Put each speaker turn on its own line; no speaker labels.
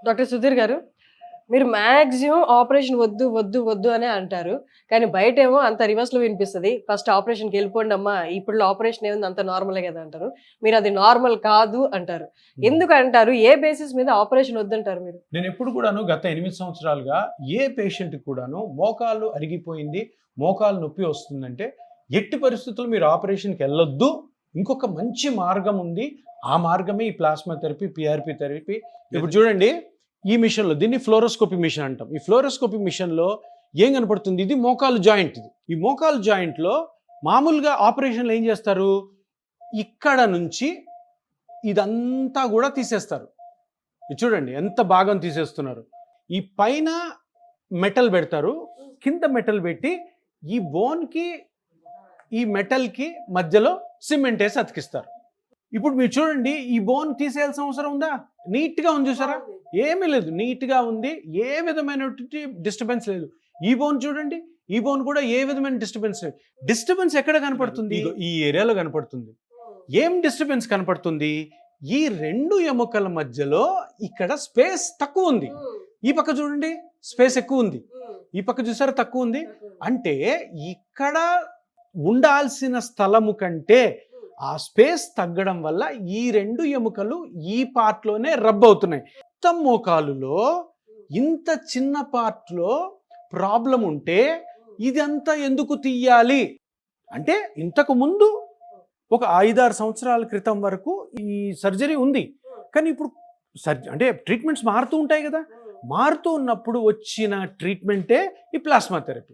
Doctor Sudheer గారు, మీరు maximum operation వద్దు, వద్దు, వద్దు అనే అంటారు. కానీ బయటేమో అంత రివర్స్‌లో వినిపిస్తది. ఫస్ట్ ఆపరేషన్‌కి ఎళ్ళిపోండమ్మా. ఇప్పట్లో ఆపరేషన్ ఏముంది అంతా నార్మలే గదా! అంటారు. మీరది నార్మల్ కాదు అంటారు. ఎందుకంటారు? ఏ బేసిస్ మీద ఆపరేషన్ వద్దంటారు మీరు?
నేనెప్పుడు కూడాను గత 8 సంవత్సరాలుగా ఏ పేషెంట్‌కి కూడాను మోకాళ్ళు అరిగిపోయింది, మోకాలు నొప్పి వస్తుందంటే, ఎట్టి పరిస్థితుల్లో మీరు ఆపరేషన్‌కెళ్ళొద్దు. ఇంకొక మంచి మార్గం ఉంది. ఆ మార్గమే ఈ ప్లాస్మా థెరపీ, పీఆర్పీ థెరపీ. ఇప్పుడు చూడండి, ఈ మిషన్‌లో దీన్ని ఫ్లోరోస్కోపీ మిషన్ అంటాం. ఈ ఫ్లోరోస్కోపీ మిషన్‌లో ఏం కనపడుతుంది? ఇది మోకాలు జాయింట్ ఇది. ఈ మోకాలు జాయింట్‌లో మామూలుగా ఆపరేషన్‌లో ఏం చేస్తారు? ఇక్కడ నుంచి ఇదంతా కూడా తీసేస్తారు. ఇది చూడండి ఎంత భాగం తీసేస్తున్నారు. ఈ పైన మెటల్ పెడతారు, కింద మెటల్ పెట్టి ఈ బోన్‌కి ఈ మెటల్‌కి మధ్యలో సిమెంట్ వేసి అతికిస్తారు. ఇప్పుడు మీరు చూడండి, ఈ బోన్ తీసేయాల్సిన అవసరం ఉందా? నీట్‌గా ఉంది చూసారా? ఏమీ లేదు, నీట్‌గా ఉంది. ఏ విధమైనటువంటి డిస్టర్బెన్స్ లేదు. ఈ బోన్ చూడండి, ఈ బోన్ కూడా ఏ విధమైన డిస్టర్బెన్స్ లేదు. డిస్టర్బెన్స్ ఎక్కడ కనపడుతుంది? ఇగో ఈ ఏరియాలో కనపడుతుంది. ఏం డిస్టర్బెన్స్ కనపడుతుంది? ఈ రెండు ఎముకల మధ్యలో ఇక్కడ స్పేస్ తక్కువ ఉంది. ఈ పక్క చూడండి, స్పేస్ ఎక్కువ ఉంది. ఈ పక్క చూసారా, తక్కువ ఉంది. అంటే ఇక్కడ ఉండాల్సిన స్థలము కంటే ఆ స్పేస్ తగ్గడం వల్ల ఈ రెండు ఎముకలు ఈ పార్ట్లోనే రబ్ అవుతున్నాయి. మొత్తం మోకాలులో ఇంత చిన్న పార్ట్లో ప్రాబ్లం ఉంటే ఇదంతా ఎందుకు తీయాలి అంటే, ఇంతకు ముందు ఒక 5-6 సంవత్సరాల క్రితం వరకు ఈ సర్జరీ ఉంది. కానీ ఇప్పుడు అంటే ట్రీట్మెంట్స్ మారుతూ ఉంటాయి కదా. మారుతూ ఉన్నప్పుడు వచ్చిన ట్రీట్మెంటే ఈ ప్లాస్మా థెరపీ.